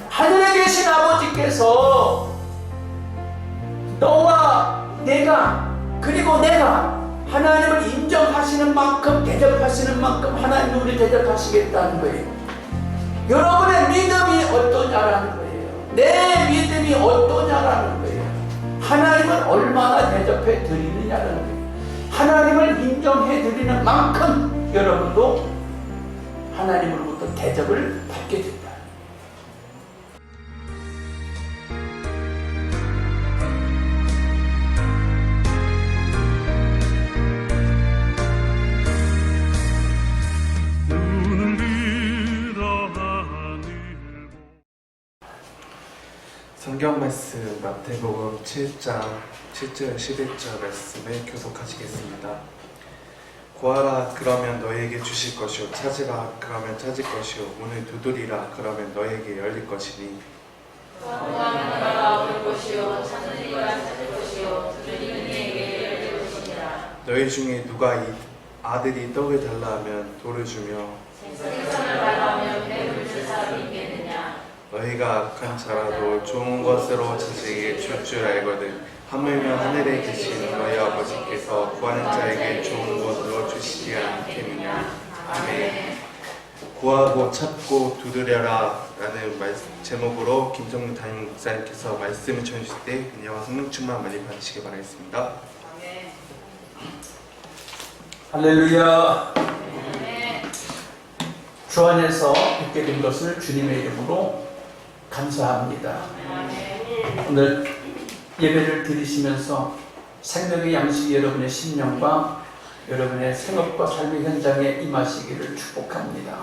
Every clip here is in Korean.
하늘에 계신 아버지께서 너와 내가 그리고 내가 하나님을 인정하시는 만큼, 대접하시는 만큼 하나님이 우리 대접하시겠다는 거예요. 여러분의 믿음이 어떠냐라는 거예요. 내 믿음이 어떠냐라는 거예요. 하나님을 얼마나 대접해 드리느냐라는 거예요. 하나님을 인정해 드리는 만큼 여러분도 하나님으로부터 대접을 받게 된다. 성경 말씀 마태복음 7장 7절 11절 말씀을 교독하시겠습니다. 구하라 그러면 너에게 주실 것이요 찾으라 그러면 찾을 것이요 문을 두드리라 그러면 너에게 열릴 것이니 구하는 자가 얻을 것이요 찾는 이가 찾을 것이요 두드리는 이에게 열릴 것이니라. 너희 중에 누가 이 아들이 떡을 달라 하면 돌을 주며 생선을 달라 하면 배를 줄 사람이 있겠느냐. 너희가 악한 자라도 좋은 것으로 자식에게 줄 줄 알거든 하물며 하늘에 계신 너희 아버지께서 구하는 자에게 좋은 것으로 주시지 않겠느냐. 아멘. 구하고 찾고 두드려라 라는 제목으로 김성문 담임 목사님께서 말씀을 전해주실 때 은혜와 성령 충만 많이 받으시기 바라겠습니다. 아멘. 할렐루야. 아멘. 주 안에서 있게 된 것을 주님의 이름으로 감사합니다. 아멘. 오늘 예배를 드리시면서 생명의 양식이 여러분의 심령과 여러분의 생업과 삶의 현장에 임하시기를 축복합니다.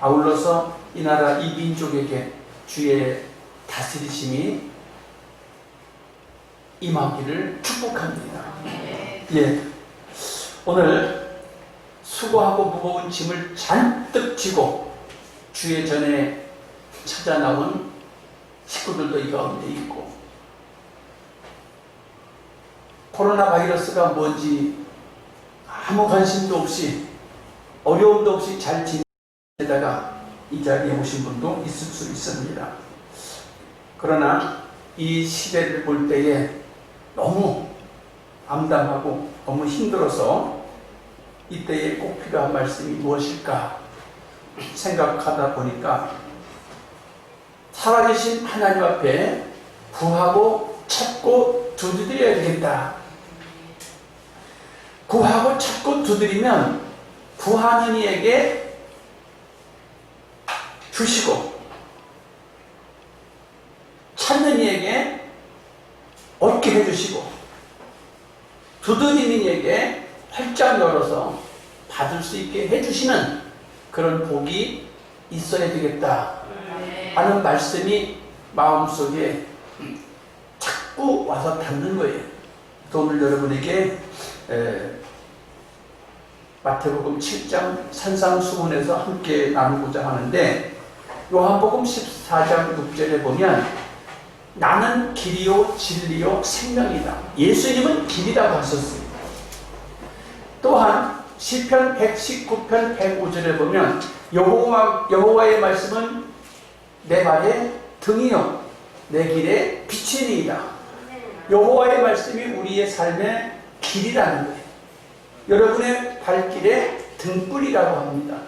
아울러서 이 나라 이 민족에게 주의 다스리심이 임하기를 축복합니다. 예, 오늘 수고하고 무거운 짐을 잔뜩 지고 주의 전에 찾아 나온 식구들도 이 가운데 있고, 코로나 바이러스가 뭔지 아무 관심도 없이 어려움도 없이 잘 지내다가 이 자리에 오신 분도 있을 수 있습니다. 그러나 이 시대를 볼 때에 너무 암담하고 너무 힘들어서 이때에 꼭 필요한 말씀이 무엇일까 생각하다 보니까 살아계신 하나님 앞에 구하고 찾고 두드려야 되겠다. 구하고 찾고 두드리면 구하는 이에게 주시고 찾는 이에게 얻게 해주시고 두드리는 이에게 활짝 열어서 받을 수 있게 해주시는 그런 복이 있어야 되겠다 하는 말씀이 마음속에 자꾸 와서 닿는 거예요. 또 오늘 여러분에게 마태복음 7장 산상수훈에서 함께 나누고자 하는데, 요한복음 14장 6절에 보면 나는 길이요 진리요 생명이다. 예수님은 길이라고 하셨습니다. 또한 시편 119편 105절에 보면 여호와의 말씀은 내 발의 등이요 내 길의 빛이니이다. 여호와의 말씀이 우리의 삶의 길이라는 거예요. 여러분의 발길의 등불이라고 합니다.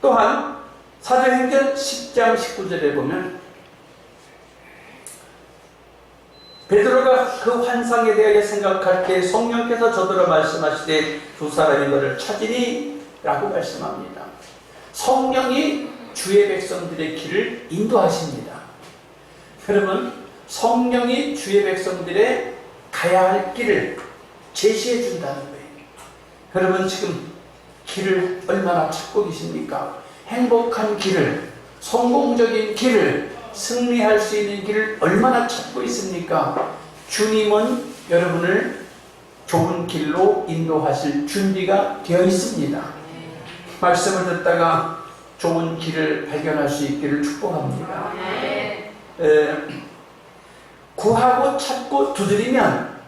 또한 사도행전 10장 19절에 보면 베드로가 그 환상에 대하여 생각할 때 성령께서 저더러 말씀하시되 두 사람이 너를 찾으니 라고 말씀합니다. 성령이 주의 백성들의 길을 인도하십니다. 여러분, 성령이 주의 백성들의 가야 할 길을 제시해 준다는 거예요. 여러분 지금 길을 얼마나 찾고 계십니까? 행복한 길을, 성공적인 길을, 승리할 수 있는 길을 얼마나 찾고 있습니까? 주님은 여러분을 좋은 길로 인도하실 준비가 되어 있습니다. 말씀을 듣다가 좋은 길을 발견할 수 있기를 축복합니다. 구하고 찾고 두드리면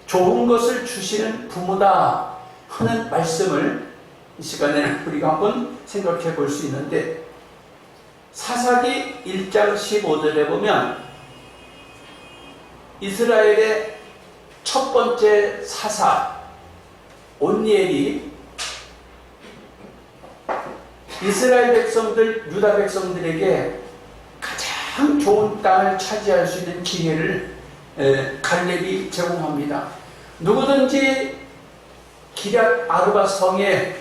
좋은 것을 주시는 부모다 하는 말씀을 이 시간에 우리가 한번 생각해 볼 수 있는데, 사사기 1장 15절에 보면 이스라엘의 첫 번째 사사 온니엘이 이스라엘 백성들, 유다 백성들에게 가장 좋은 땅을 차지할 수 있는 기회를 갈렙이 제공합니다. 누구든지 기럇 아르바 성에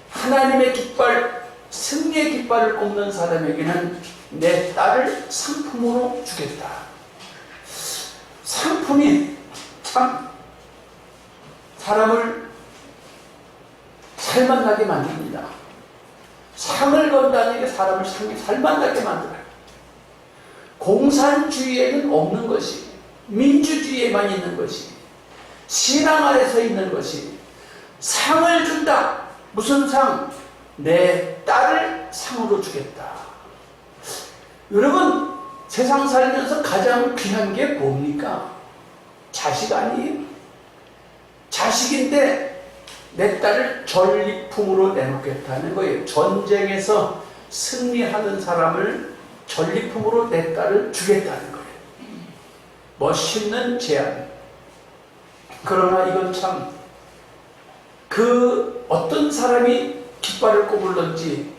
하나님의 깃발, 승리의 깃발을 꼽는 사람에게는 내 딸을 상품으로 주겠다. 상품이 참 사람을 살만나게 만듭니다. 상을 건다는 게 사람을 살만나게 만들어요. 공산주의에는 없는 것이, 민주주의에만 있는 것이, 신앙 아래서 있는 것이, 상을 준다. 무슨 상? 내 딸을 상으로 주겠다. 여러분, 세상 살면서 가장 귀한 게 뭡니까? 자식 아니에요? 자식인데 내 딸을 전리품으로 내놓겠다는 거예요. 전쟁에서 승리하는 사람을 전리품으로 내 딸을 주겠다는 거예요. 멋있는 제안. 그러나 이건 참 그 어떤 사람이 깃발을 꼽을런지,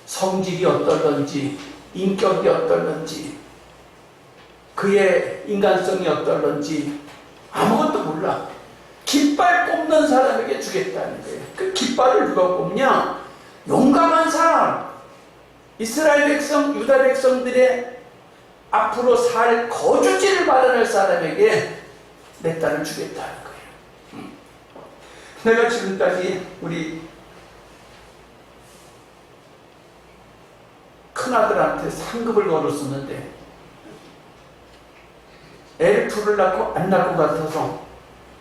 성질이 어떨런지, 인격이 어떨런지, 그의 인간성이 어떨런지 아무것도 몰라. 깃발 꼽는 사람에게 주겠다는 거예요. 그 깃발을 누가 꼽냐? 용감한 사람, 이스라엘 백성, 유다 백성들의 앞으로 살 거주지를 마련할 사람에게 내 딸을 주겠다는 거예요. 내가 지금까지 우리 큰아들한테 상급을 걸었었는데 애를 둘을 낳고 안 낳을 것 같아서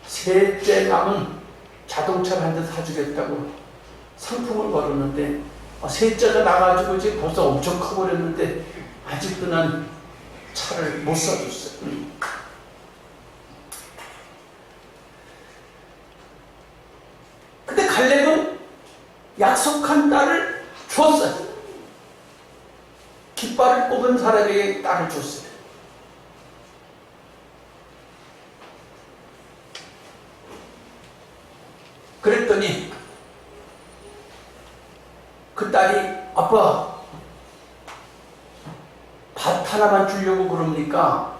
셋째 남은 자동차를 한 대 사주겠다고 상품을 걸었는데 셋째가 나가지고 지금 벌써 엄청 커버렸는데 아직도 난 차를 못 사줬어요. 근데 갈렙은 약속한 딸을 줬어요. 깃발을 꼽은 사람에게 딸을 줬어요. 그랬더니 그 딸이 아빠 밭 하나만 주려고 그럽니까?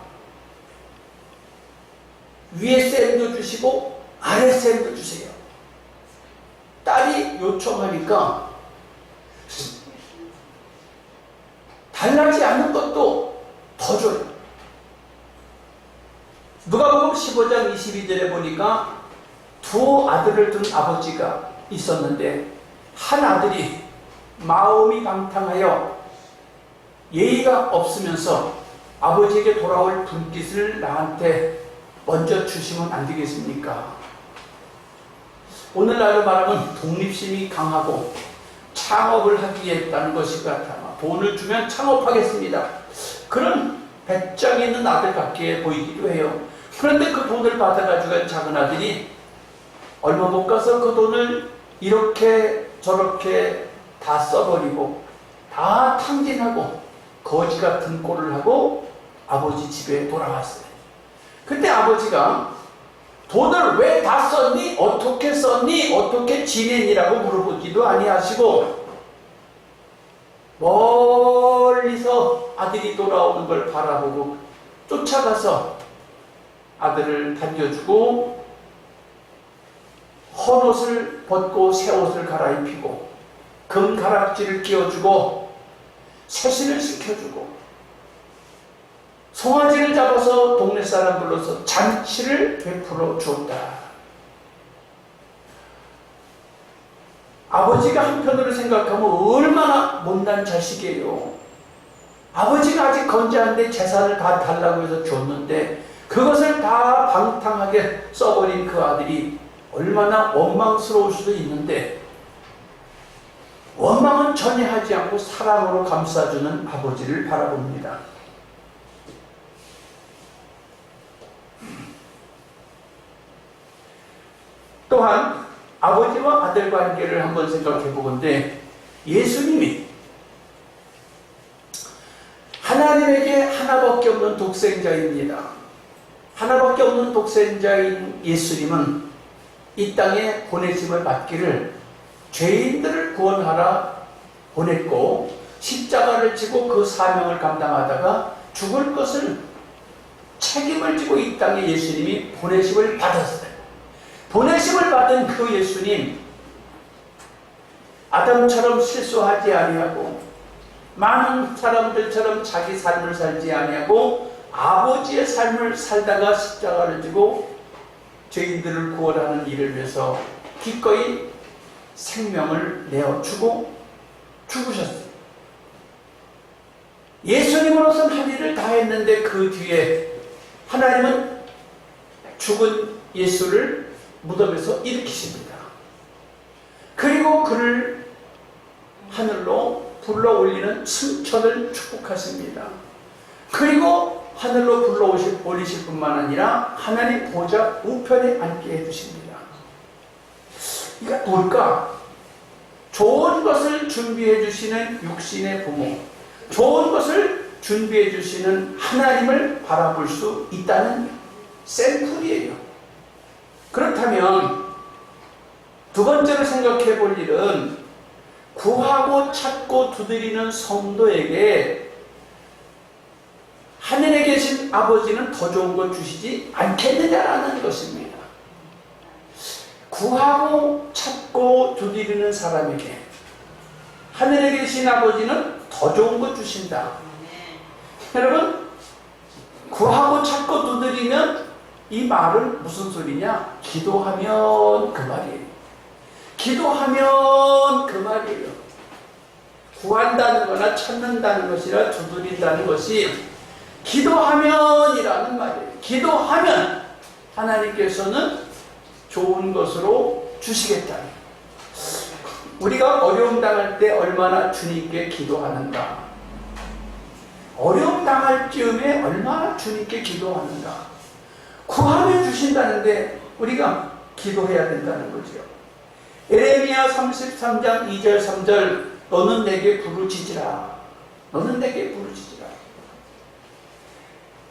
위에 쌤도 주시고 아래 쌤도 주세요. 딸이 요청하니까 달라지 않는 것도 더 줘요. 누가복음 15장 22절에 보니까 두 아들을 둔 아버지가 있었는데 한 아들이 마음이 방탕하여 예의가 없으면서 아버지에게 돌아올 분깃을 나한테 먼저 주시면 안 되겠습니까? 오늘날로 말하면 독립심이 강하고 창업을 하기 위해 했다는 것이 같아. 돈을 주면 창업하겠습니다. 그런 배짱 있는 아들밖에 보이기도 해요. 그런데 그 돈을 받아가지고 작은 아들이 얼마 못 가서 그 돈을 이렇게 저렇게 다 써버리고 다 탕진하고 거지 같은 꼴을 하고 아버지 집에 돌아왔어요. 그때 아버지가 돈을 왜 다 썼니? 어떻게 썼니? 어떻게 지냈니라고 물어보지도 아니하시고 멀리서 아들이 돌아오는 걸 바라보고 쫓아가서 아들을 반겨주고 헌옷을 벗고 새 옷을 갈아입히고 금가락지를 끼워주고 세신을 시켜주고 송아지를 잡아서 동네 사람 불러서 잔치를 베풀어 주었다. 아버지가 한편으로 생각하면 얼마나 못난 자식이에요. 아버지가 아직 건재한데 재산을 다 달라고 해서 줬는데 그것을 다 방탕하게 써버린 그 아들이 얼마나 원망스러울 수도 있는데 원망은 전혀 하지 않고 사랑으로 감싸주는 아버지를 바라봅니다. 또한 아버지와 아들 관계를 한번 생각해 보건데 예수님이 하나님에게 하나밖에 없는 독생자입니다. 하나밖에 없는 독생자인 예수님은 이 땅에 보내심을 받기를 죄인들을 구원하라 보냈고, 십자가를 지고 그 사명을 감당하다가 죽을 것을 책임을 지고 이 땅에 예수님이 보내심을 받았어요. 보내심을 받은 그 예수님, 아담처럼 실수하지 아니하고 많은 사람들처럼 자기 삶을 살지 아니하고 아버지의 삶을 살다가 십자가를 지고 죄인들을 구원하는 일을 위해서 기꺼이 생명을 내어주고 죽으셨어요. 예수님으로서는 할 일을 다 했는데 그 뒤에 하나님은 죽은 예수를 무덤에서 일으키십니다. 그리고 그를 하늘로 불러 올리는 승천을 축복하십니다. 그리고 하늘로 불러 올리실 뿐만 아니라 하나님 보좌 우편에 앉게 해주십니다. 이게 뭘까? 좋은 것을 준비해 주시는 육신의 부모, 좋은 것을 준비해 주시는 하나님을 바라볼 수 있다는 샘플이에요. 그렇다면 두 번째로 생각해 볼 일은 구하고 찾고 두드리는 성도에게 하늘에 계신 아버지는 더 좋은 것 주시지 않겠느냐라는 것입니다. 구하고 찾고 두드리는 사람에게 하늘에 계신 아버지는 더 좋은 것 주신다. 여러분, 구하고 찾고 두드리면 이 말은 무슨 소리냐? 기도하면 그 말이에요. 기도하면 그 말이에요. 구한다는 거나 찾는다는 것이라 두드린다는 것이 기도하면이라는 말이에요. 기도하면 하나님께서는 좋은 것으로 주시겠다. 우리가 어려움 당할 때 얼마나 주님께 기도하는가? 어려움 당할 즈음에 얼마나 주님께 기도하는가? 구하면 주신다는데 우리가 기도해야 된다는 거죠. 에레미야 33장 2절 3절 너는 내게 부르짖으라. 너는 내게 부르짖으라.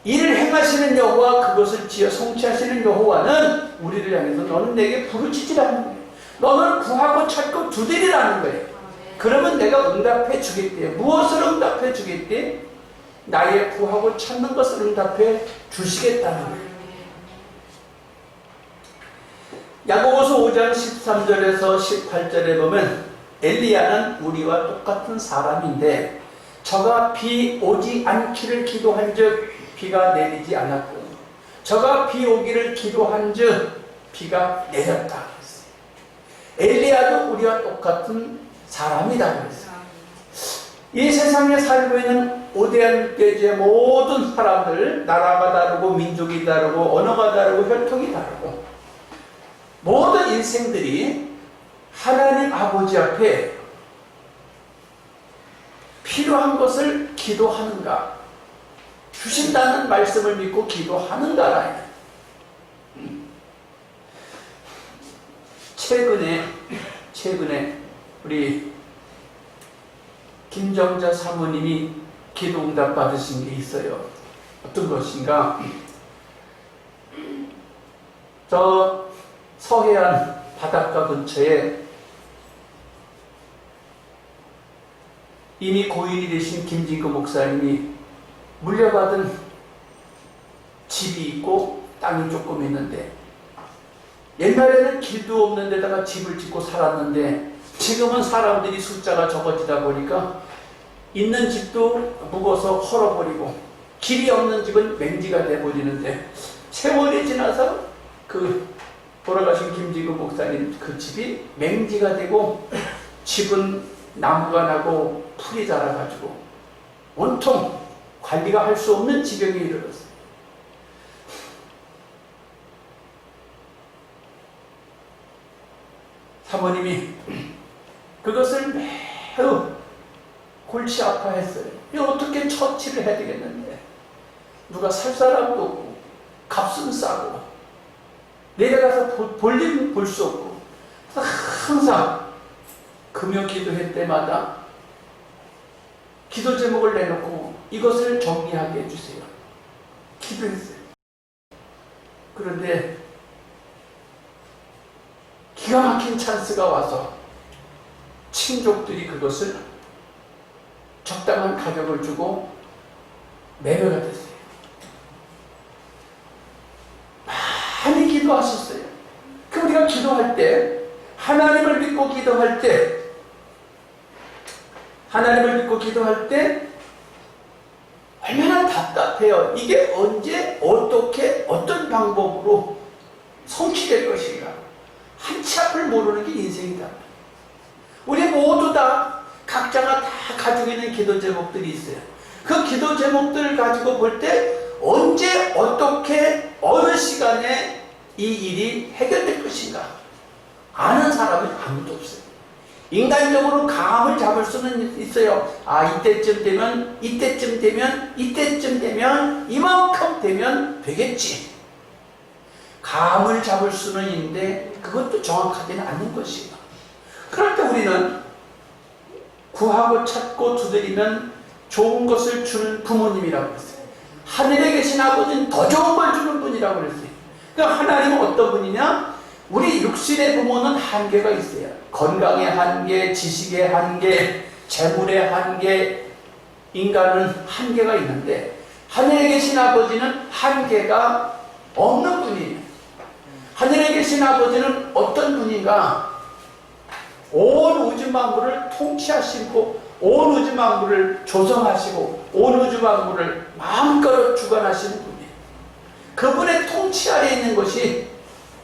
이를 행하시는 여호와 그것을 지어 성취하시는 여호와는 우리를 향해서 너는 내게 부르짖으라는 거예요. 너는 구하고 찾고 두드리라는 거예요. 그러면 내가 응답해 주겠대. 무엇을 응답해 주겠대? 나의 구하고 찾는 것을 응답해 주시겠다는 거예요. 야고보서 5장 13절에서 18절에 보면 엘리야는 우리와 똑같은 사람인데 저가 비 오지 않기를 기도한즉 비가 내리지 않았고 저가 비 오기를 기도한즉 비가 내렸다. 엘리야도 우리와 똑같은 사람이다 그랬어요. 이 세상에 살고 있는 오대한 육대주의 모든 사람들, 나라가 다르고 민족이 다르고 언어가 다르고 혈통이 다르고 모든 인생들이 하나님 아버지 앞에 필요한 것을 기도하는가? 주신다는 말씀을 믿고 기도하는가라. 최근에 우리 김정자 사모님이 기도응답 받으신 게 있어요. 어떤 것인가? 저 서해안 바닷가 근처에 이미 고인이 되신 김진구 목사님이 물려받은 집이 있고 땅이 조금 있는데 옛날에는 길도 없는 데다가 집을 짓고 살았는데 지금은 사람들이 숫자가 적어지다 보니까 있는 집도 묵어서 헐어버리고 길이 없는 집은 맹지가 돼버리는데 세월이 지나서 그 돌아가신 김지구 목사님 그 집이 맹지가 되고 집은 나무가 나고 풀이 자라가지고 온통 관리가 할 수 없는 지경에 이르렀어요. 사모님이 그것을 매우 골치 아파했어요. 이거 어떻게 처치를 해야 되겠는데 누가 살 사람도 없고 값은 싸고 내려가서 볼 일은 볼 수 없고 항상 금요 기도회 때마다 기도 제목을 내놓고 이것을 정리하게 해주세요. 기도했어요. 그런데 기가 막힌 찬스가 와서 친족들이 그것을 적당한 가격을 주고 매매가 됐어요. 많이 기도하셨어요. 그 우리가 기도할 때, 하나님을 믿고 기도할 때, 얼마나 답답해요. 이게 언제, 어떻게, 어떤 방법으로 성취될 것인가. 한치 앞을 모르는 게 인생이다. 우리 모두 다 각자가 다 가지고 있는 기도 제목들이 있어요. 그 기도 제목들을 가지고 볼 때 언제, 어떻게, 어느 시간에 이 일이 해결될 것인가 아는 사람은 아무도 없어요. 인간적으로 감을 잡을 수는 있어요. 이때쯤 되면 이만큼 되면 되겠지. 감을 잡을 수는 있는데 그것도 정확하지는 않는 것이에요. 그럴 때 우리는 구하고 찾고 두드리면 좋은 것을 주는 부모님이라고 했어요. 하늘에 계신 아버지는 더 좋은 걸 주는 분이라고 그랬어요. 그러니까 하나님은 어떤 분이냐? 우리 육신의 부모는 한계가 있어요. 건강의 한계, 지식의 한계, 재물의 한계, 인간은 한계가 있는데 하늘에 계신 아버지는 한계가 없는 분이에요. 하늘에 계신 아버지는 어떤 분인가? 온 우주 만물을 통치하시고 온 우주 만물을 조성하시고 온 우주 만물을 마음껏 주관하시는 분이에요. 그분의 통치 아래 있는 것이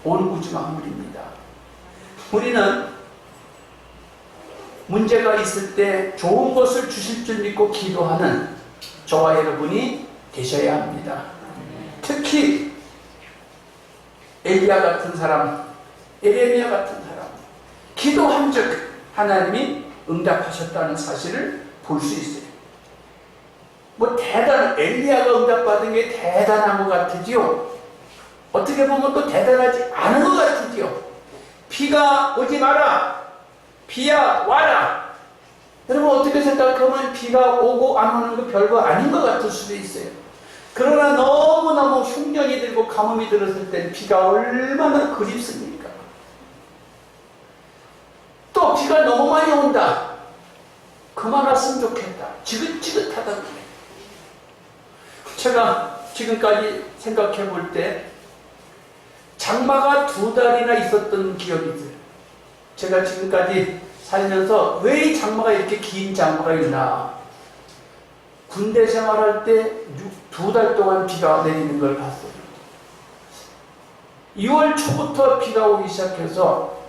온 우주 만물입니다. 우리는 문제가 있을 때 좋은 것을 주실 줄 믿고 기도하는 저와 여러분이 되셔야 합니다. 특히 엘리야 같은 사람, 에레미야 같은 사람, 기도한 즉 하나님이 응답하셨다는 사실을 볼 수 있어요. 엘리야가 응답받은 게 대단한 것 같으지요. 어떻게 보면 또 대단하지 않은 것 같으지요. 비가 오지 마라. 비야 와라. 여러분 어떻게 생각하면 비가 오고 안 오는 거 별거 아닌 것 같을 수도 있어요. 그러나 너무너무 흉년이 들고 가뭄이 들었을 때 비가 얼마나 그립습니까? 또 비가 너무 많이 온다. 그만 왔으면 좋겠다. 지긋지긋하다. 제가 지금까지 생각해 볼 때 장마가 2달이나 있었던 기억이 있어요. 제가 지금까지 살면서 왜 이 장마가 이렇게 긴 장마가 있나. 군대 생활할 때 2달 동안 비가 내리는 걸 봤어요. 2월 초부터 비가 오기 시작해서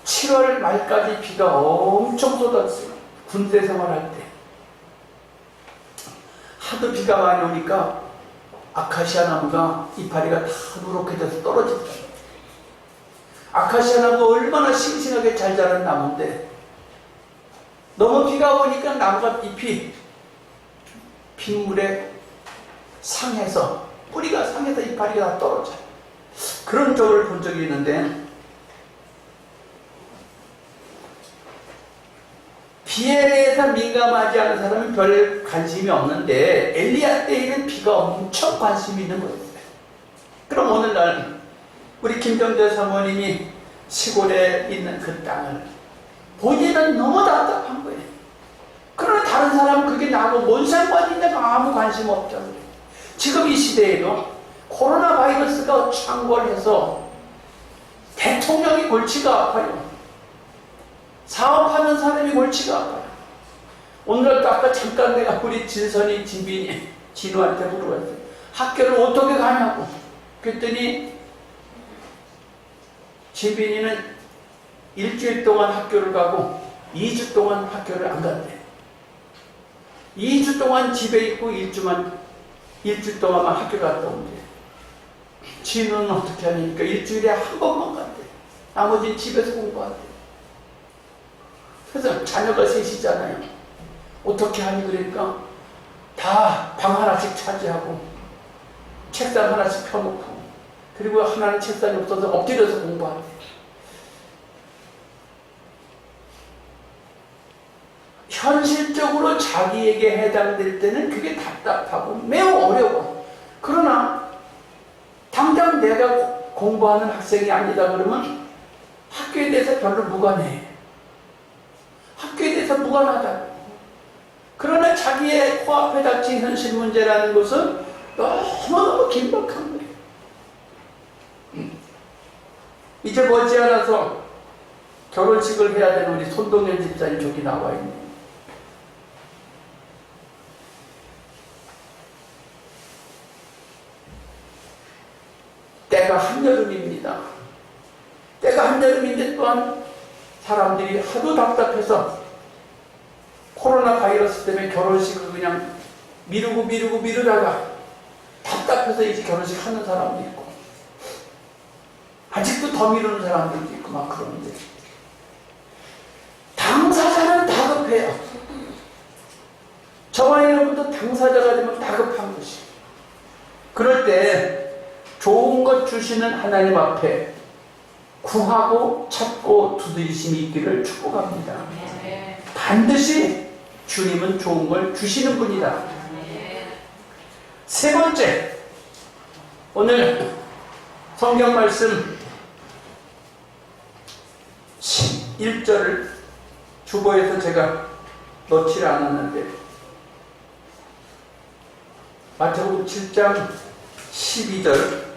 7월 말까지 비가 엄청 쏟았어요. 군대 생활할 때. 하도 비가 많이 오니까 아카시아 나무가 이파리가 다 누렇게 돼서 떨어졌다. 아카시아 나무가 얼마나 싱싱하게 잘 자란 나무인데 너무 비가 오니까 나무가 잎이 빗물에 상해서 뿌리가 상해서 이파리가 다 떨어져요. 그런 적을 본 적이 있는데 비에 대해서 민감하지 않은 사람은 별 관심이 없는데 엘리야 때에는 비가 엄청 관심이 있는 거였어요. 그럼 오늘날 우리 김정재 사모님이 시골에 있는 그 땅을 본인은 너무 답답한 거예요. 그러나 다른 사람은 그게 나하고 뭔 상관이 있냐고 아무 관심 없잖아요. 지금 이 시대에도 코로나 바이러스가 창궐해서 대통령이 골치가 아파요. 사업하는 사람이 골치가 아파요. 오늘도 아까 잠깐 내가 우리 진선이, 진빈이, 진우한테 물어봤어요. 학교를 어떻게 가냐고. 그랬더니 진빈이는 일주일 동안 학교를 가고 2주 동안 학교를 안 간대. 2주 동안 집에 있고 일주 동안만 학교 갔다 온대. 진우는 어떻게 하니까 일주일에 한 번만 간대. 나머지는 집에서 공부한대. 그래서 자녀가 셋이잖아요. 어떻게 하니 그러니까 다 방 하나씩 차지하고 책상 하나씩 펴놓고 그리고 하나는 책상이 없어서 엎드려서 공부한대. 현실적 인간적으로 자기에게 해당될 때는 그게 답답하고 매우 어려워. 그러나 당장 내가 공부하는 학생이 아니다 그러면 학교에 대해서 별로 무관해. 학교에 대해서 무관하다. 그러나 자기의 코앞에 닥친 현실 문제라는 것은 너무너무 긴박한 거예요. 이제 머지않아서 결혼식을 해야 되는 우리 손동현 집사님 저기 나와 있네요. 때가 한여름입니다. 때가 한여름인데 또한 사람들이 하도 답답해서 코로나 바이러스 때문에 결혼식을 그냥 미루다가 답답해서 이제 결혼식 하는 사람도 있고 아직도 더 미루는 사람들도 있고 막 그러는데 당사자는 다급해요. 저와 여러분도 당사자가 되면 다급한 것이. 그럴 때 좋은 것 주시는 하나님 앞에 구하고 찾고 두드리심이 있기를 축복합니다. 반드시 주님은 좋은 걸 주시는 분이다. 세 번째, 오늘 성경 말씀 11절을 주보에서 제가 넣지 않았는데 마태복음 7장 12절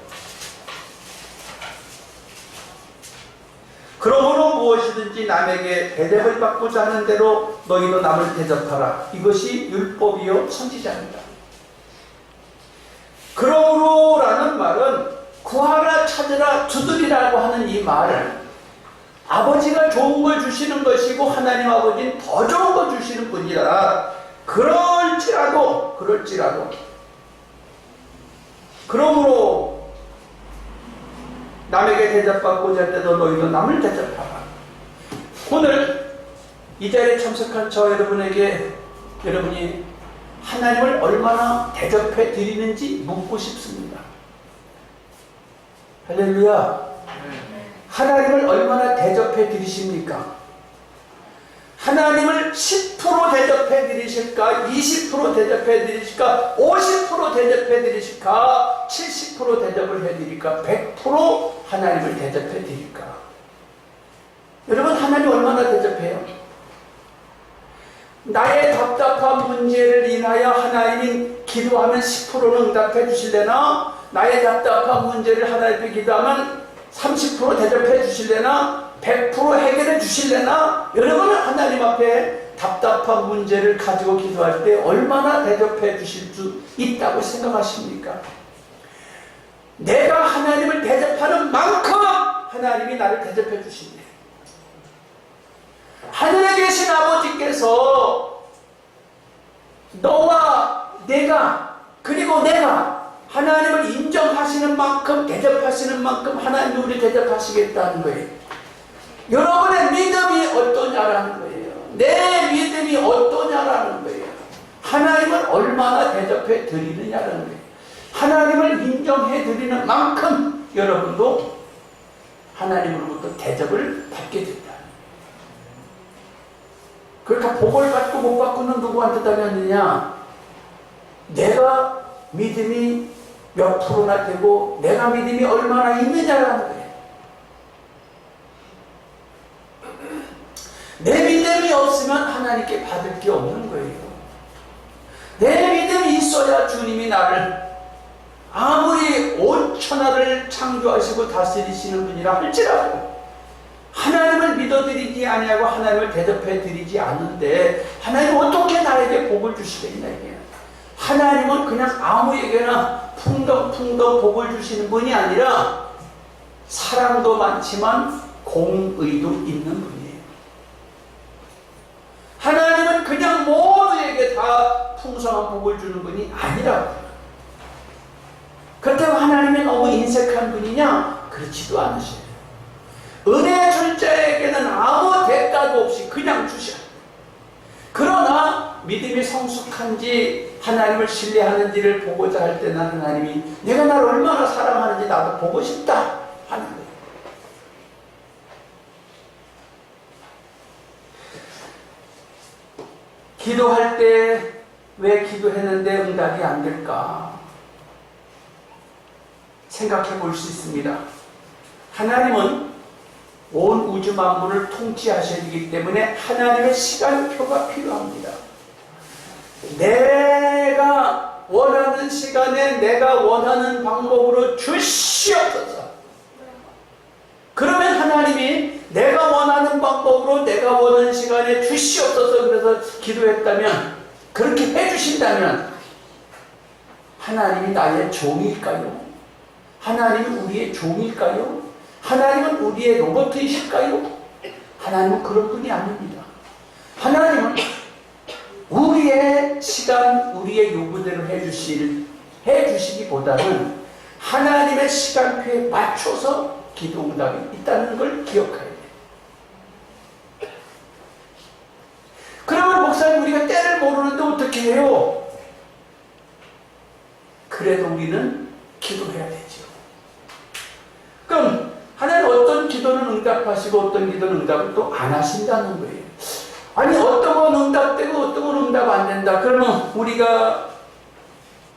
그러므로 무엇이든지 남에게 대접을 받고자 하는 대로 너희도 남을 대접하라. 이것이 율법이요 선지자입니다. 그러므로라는 말은 구하라 찾으라 두드리라고 하는 이 말을 아버지가 좋은 걸 주시는 것이고 하나님 아버지는 더 좋은 걸 주시는 분이라. 그럴지라도 그러므로 남에게 대접받고자 할 때도 너희도 남을 대접하라. 오늘 이 자리에 참석한 저 여러분에게 여러분이 하나님을 얼마나 대접해 드리는지 묻고 싶습니다. 할렐루야. 하나님을 얼마나 대접해 드리십니까? 하나님을 10% 대접해 드리실까? 20% 대접해 드리실까? 50% 대접해 드리실까? 70% 대접을 해 드릴까? 100% 하나님을 대접해 드릴까? 여러분 하나님 얼마나 대접해요? 나의 답답한 문제를 인하여 하나님이 기도하면 10%는 응답해 주실래나? 나의 답답한 문제를 하나님께 기도하면 30% 대접해 주실래나? 100% 해결해 주실래나? 여러분은 하나님 앞에 답답한 문제를 가지고 기도할 때 얼마나 대접해 주실 수 있다고 생각하십니까? 내가 하나님을 대접하는 만큼 하나님이 나를 대접해 주십니다. 하늘에 계신 아버지께서 너와 내가 그리고 내가 하나님을 인정하시는 만큼 대접하시는 만큼 하나님이 우리 대접하시겠다는 거예요. 여러분의 믿음이 어떠냐라는 거예요. 내 믿음이 어떠냐라는 거예요. 하나님을 얼마나 대접해 드리느냐라는 거예요. 하나님을 인정해 드리는 만큼 여러분도 하나님으로부터 대접을 받게 된다. 그러니까 복을 받고 못 받고는 누구한테 달렸느냐? 내가 믿음이 몇 프로나 되고 내가 믿음이 얼마나 있느냐라는 거예요. 내 믿음이 없으면 하나님께 받을 게 없는 거예요. 내 믿음이 있어야 주님이 나를 아무리 온천하를 창조하시고 다스리시는 분이라 할지라도 하나님을 믿어드리지 아니하고 하나님을 대접해드리지 않는데 하나님 어떻게 나에게 복을 주시겠냐 이게. 하나님은 그냥 아무에게나 풍덩풍덩 복을 주시는 분이 아니라 사랑도 많지만 공의도 있는 분이에요. 하나님은 그냥 모두에게 다 풍성한 복을 주는 분이 아니라고. 그렇다고 하나님이 너무 인색한 분이냐? 그렇지도 않으셔요. 은혜 줄 자에게는 아무 대가도 없이 그냥 주셔. 그러나 믿음이 성숙한지 하나님을 신뢰하는지를 보고자 할 때는 하나님이 내가 나를 얼마나 사랑하는지 나도 보고 싶다 하는 거예요. 기도할 때 왜 기도했는데 응답이 안 될까? 생각해 볼 수 있습니다. 하나님은 온 우주 만물을 통치하셔야 되기 때문에 하나님의 시간표가 필요합니다. 내가 원하는 시간에 내가 원하는 방법으로 주시옵소서. 그러면 하나님이 내가 원하는 방법으로 내가 원하는 시간에 주시옵소서 그래서 기도했다면, 그렇게 해주신다면 하나님이 나의 종일까요? 하나님은 우리의 종일까요? 하나님은 우리의 로봇이실까요? 하나님은 그런 분이 아닙니다. 하나님은 우리의 시간, 우리의 요구대로 해주시기보다는 하나님의 시간표에 맞춰서 기도 응답이 있다는 걸 기억해야 돼요. 그러면 목사님, 우리가 때를 모르는데 어떻게 해요? 그래도 우리는 기도해야 되죠. 그럼 하나님 어떤 기도는 응답하시고 어떤 기도는 응답을 또 안 하신다는 거예요. 아니, 어떤 건 응답되고 어떤 건 응답 안 된다. 그러면 우리가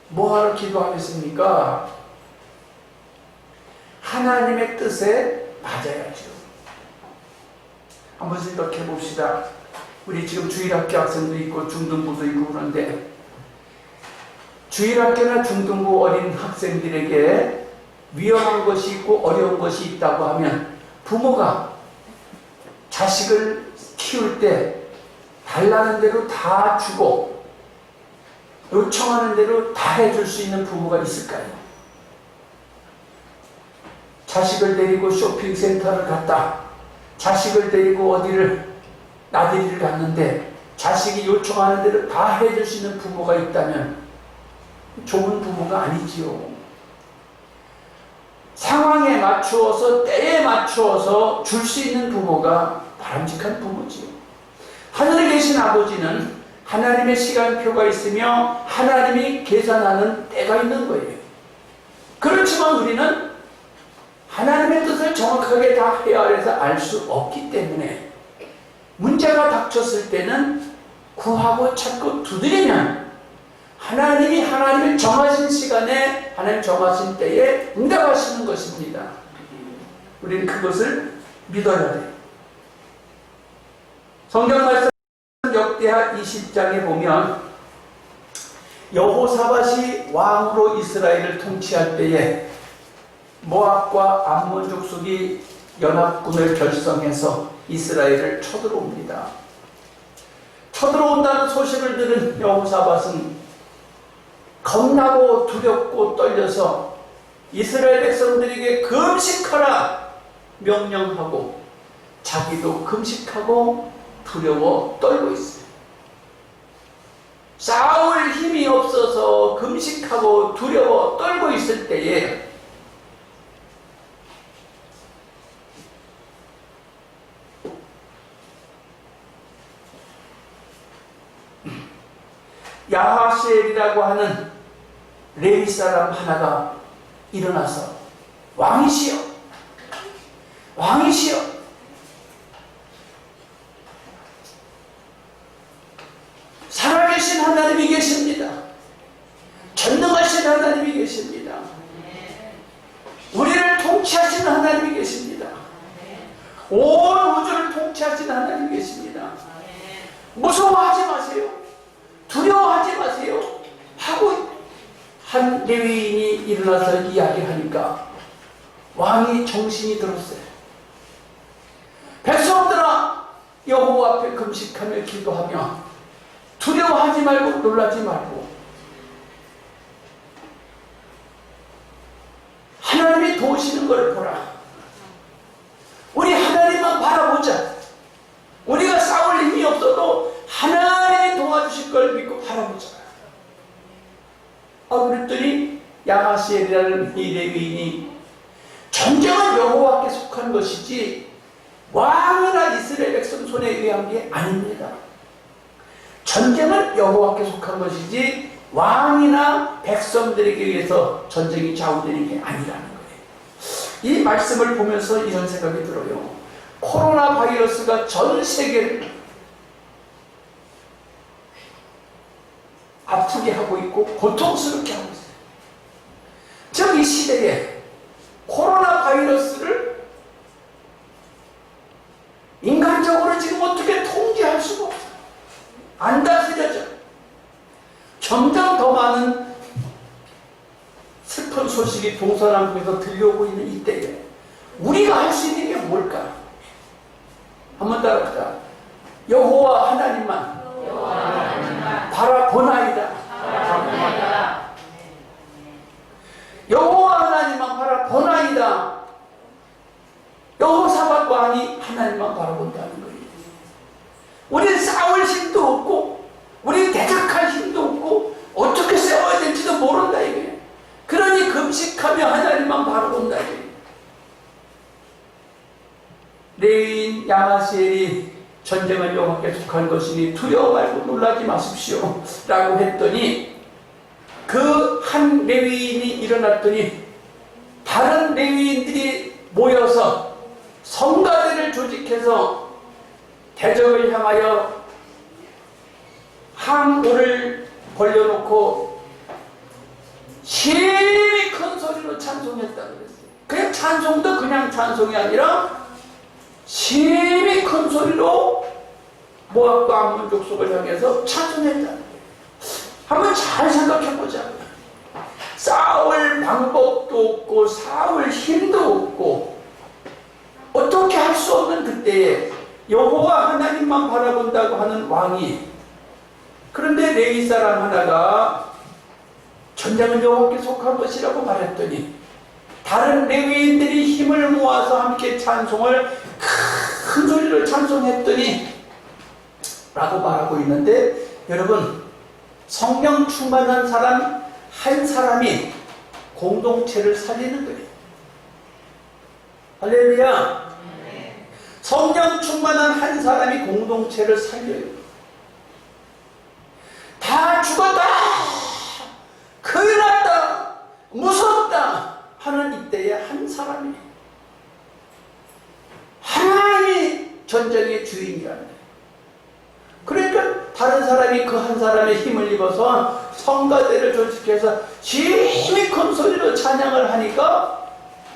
뭐하러 기도하겠습니까? 하나님의 뜻에 맞아야죠. 한번 생각해 봅시다. 우리 지금 주일학교 학생도 있고 중등부도 있고 그런데, 주일학교나 중등부 어린 학생들에게 위험한 것이 있고 어려운 것이 있다고 하면 부모가 자식을 키울 때 달라는 대로 다 주고 요청하는 대로 다 해줄 수 있는 부모가 있을까요? 자식을 데리고 쇼핑센터를 갔다, 자식을 데리고 어디를 나들이를 갔는데 자식이 요청하는 대로 다 해줄 수 있는 부모가 있다면 좋은 부모가 아니지요. 상황에 맞추어서 때에 맞추어서 줄 수 있는 부모가 바람직한 부모지요. 하늘에 계신 아버지는 하나님의 시간표가 있으며 하나님이 계산하는 때가 있는 거예요. 그렇지만 우리는 하나님의 뜻을 정확하게 다 헤아려서 알 수 없기 때문에 문제가 닥쳤을 때는 구하고 찾고 두드리면 하나님이 하나님의 정하신 시간에 하나님 정하신 때에 응답하시는 것입니다. 우리는 그것을 믿어야 돼요. 성경 말씀 역대하 20장에 보면 여호사밧이 왕으로 이스라엘을 통치할 때에 모압과 암몬 족속이 연합군을 결성해서 이스라엘을 쳐들어옵니다. 쳐들어온다는 소식을 들은 여호사밧은 겁나고 두렵고 떨려서 이스라엘 백성들에게 금식하라 명령하고 자기도 금식하고 두려워 떨고 있어요. 싸울 힘이 없어서 금식하고 두려워 떨고 있을 때에 야하시엘이라고 하는 레위 사람 하나가 일어나서 왕이시여, 왕이시여, 살아계신 하나님이 계십니다. 전능하신 하나님이 계십니다. 우리를 통치하시는 하나님이 계십니다. 온 우주를 통치하시는 하나님이 계십니다. 무서워하지 마세요. 두려워하지 마세요. 하고 한 레위인이 일어나서 이야기하니까 왕이 정신이 들었어요. 백성들아, 여호와 앞에 금식하며 기도하며 두려워하지 말고 놀라지 말고 하나님이 도우시는 걸 보라. 우리 하나님만 바라보자. 우리가 싸울 힘이 없어도 하나님이 도와주실 걸 믿고 바라보자. 그랬더니 야하시엘이라는 이 레위인이 전쟁은 여호와께 속한 것이지 왕이나 이스라엘 백성 손에 의한 게 아닙니다. 전쟁은 여호와께 속한 것이지 왕이나 백성들에게 의해서 전쟁이 좌우되는 게 아니라는 거예요. 이 말씀을 보면서 이런 생각이 들어요. 코로나 바이러스가 전 세계를 아프게 하고 있고 고통스럽게 하고 있어요. 즉 이 시대에 코로나 바이러스를 인간적으로 지금 어떻게 통제할 수가 없어요. 안 다스려져. 점점 더 많은 슬픈 소식이 동서남북에서 들려오고 있는 이때에 우리가 할 수 있는 게 뭘까? 한번 따라합시다. 여호와 하나님만 바라보나이다. 여호와 하나님만 바라보나이다. 여호사밧과 아니 하나님만 바라본다는 거예요. 우리는 싸울 힘도 없고 우리는 대적할 힘도 없고 어떻게 싸워야 될지도 모른다 이거예요. 그러니 금식하며 하나님만 바라본다 이거예요. 레위인 야하시엘이 전쟁은 여호와께 속한 것이니 두려워 말고 놀라지 마십시오 라고 했더니 그 한 레위인이 일어났더니 다른 레위인들이 모여서 성가대를 조직해서 대적을 향하여 항우를 벌려놓고 심히 큰 소리로 찬송했다고 그랬어요. 그냥 찬송도 그냥 찬송이 아니라 심히 큰 소리로 모압과 암몬 족속을 향해서 찬송했다는 거예요. 한번 잘 생각해보자. 싸울 방법도 없고 싸울 힘도 없고 어떻게 할 수 없는 그때에 여호와 하나님만 바라본다고 하는 왕이, 그런데 레위 사람 하나가 전쟁은 여호와께 속한 것이라고 말했더니 다른 레위인들이 힘을 모아서 함께 찬송을 큰 소리로 찬송했더니 라고 말하고 있는데, 여러분 성령 충만한 사람 한 사람이 공동체를 살리는 거예요. 할렐루야. 성령 충만한 한 사람이 공동체를 살려요. 다 죽었다, 큰일 났다, 무섭다 하는 이때에 한 사람이, 하나님이 전쟁의 주인이라는 거예요. 그러니까 다른 사람이 그 한 사람의 힘을 입어서 성가대를 조직해서 심히 큰 소리로 찬양을 하니까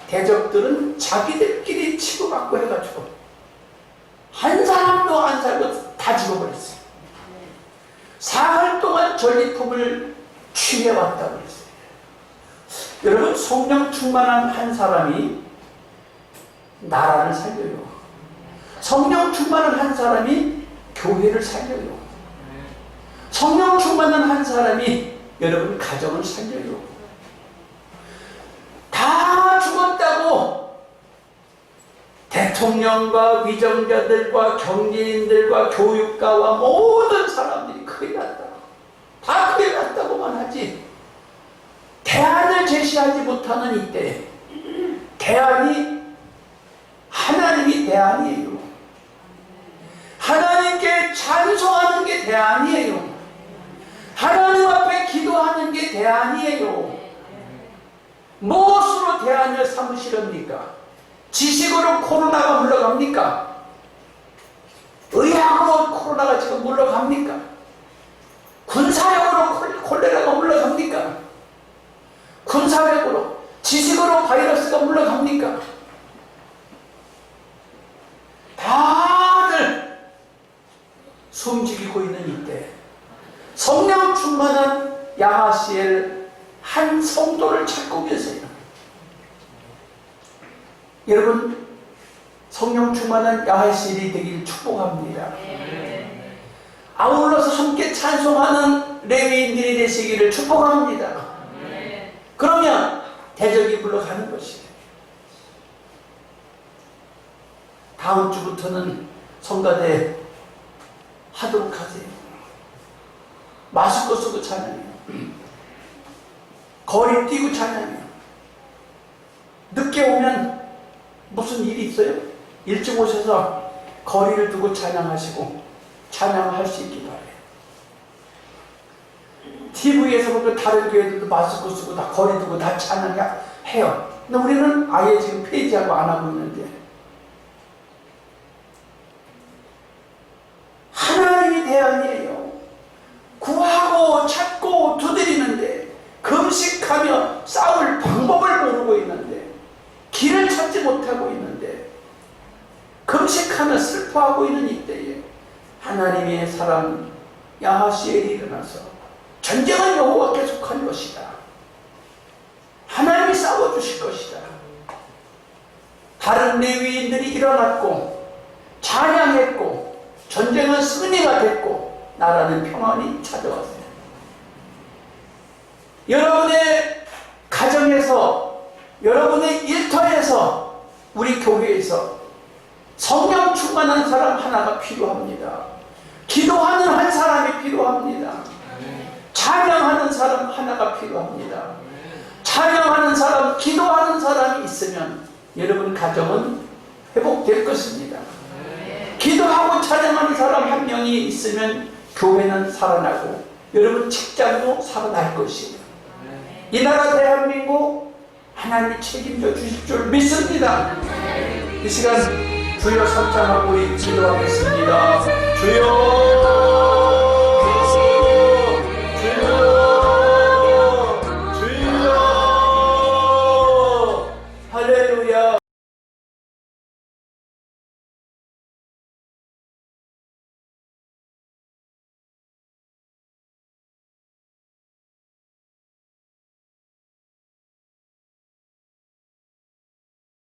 대적들은 자기들끼리 치고받고 해가지고 한 사람도 안 살고 다 죽어버렸어요. 사흘 동안 전리품을 취해왔다고 했어요. 여러분, 성령 충만한 한 사람이 나라를 살려요. 성령 충만한 한 사람이 교회를 살려요. 성령 충만한 한 사람이 여러분 가정을 살려요. 다 죽었다고 대통령과 위정자들과 경제인들과 교육가와 모든 사람들이 큰일 났다, 다 큰일 났다고만 하지 대안을 제시하지 못하는 이때, 대안이 하나님이 대안이에요. 하나님께 찬송하는 게 대안이에요. 하나님 앞에 기도하는 게 대안이에요. 무엇으로 대안을 삼으시렵니까? 지식으로 코로나가 물러갑니까? 의학으로 코로나가 지금 물러갑니까? 군사력으로 콜레라가 물러갑니까? 군사력으로, 지식으로 바이러스가 물러갑니까? 다들 숨죽이고 있는 이때 성령 충만한 야하시엘 한 성도를 찾고 계세요. 여러분, 성령 충만한 야하시엘이 되길 축복합니다. 아울러서 함께 찬송하는 레위인들이 되시기를 축복합니다. 그러면 대적이 물러가는 것이에요. 다음 주부터는 성가대 하도록 하세요. 마스크 쓰고 찬양해요. 거리 뛰고 찬양해요. 늦게 오면 무슨 일이 있어요? 일찍 오셔서 거리를 두고 찬양하시고 찬양을 할 수 있기 바래요. TV에서 보면 다른 교회들도 마스크 쓰고 다 거리 두고 다 찬양해요. 근데 우리는 아예 지금 폐지하고 안 하고 있는데, 하나님이 대안이에요. 구하고 찾고 두드리는데, 금식하며 싸울 방법을 모르고 있는데, 길을 찾지 못하고 있는데, 금식하며 슬퍼하고 있는 이때에 하나님의 사람 야하시엘이 일어나서 전쟁은 여호와께 속한 것이다. 하나님이 싸워주실 것이다. 다른 레위인들이 일어났고 찬양했고 전쟁은 승리가 됐고 나라는 평안이 찾아왔어요. 여러분의 가정에서, 여러분의 일터에서, 우리 교회에서 성령 충만한 사람 하나가 필요합니다. 기도하는 한 사람이 필요합니다. 찬양하는 사람 하나가 필요합니다. 찬양하는 사람, 기도하는 사람이 있으면 여러분 가정은 회복될 것입니다. 기도하고 찬양하는 사람 한 명이 있으면 교회는 살아나고 여러분 직장도 살아날 것이에요. 이 나라 대한민국 하나님이 책임져 주실 줄 믿습니다. 이 시간 주여 삼창하고 우리 기도하겠습니다. 주여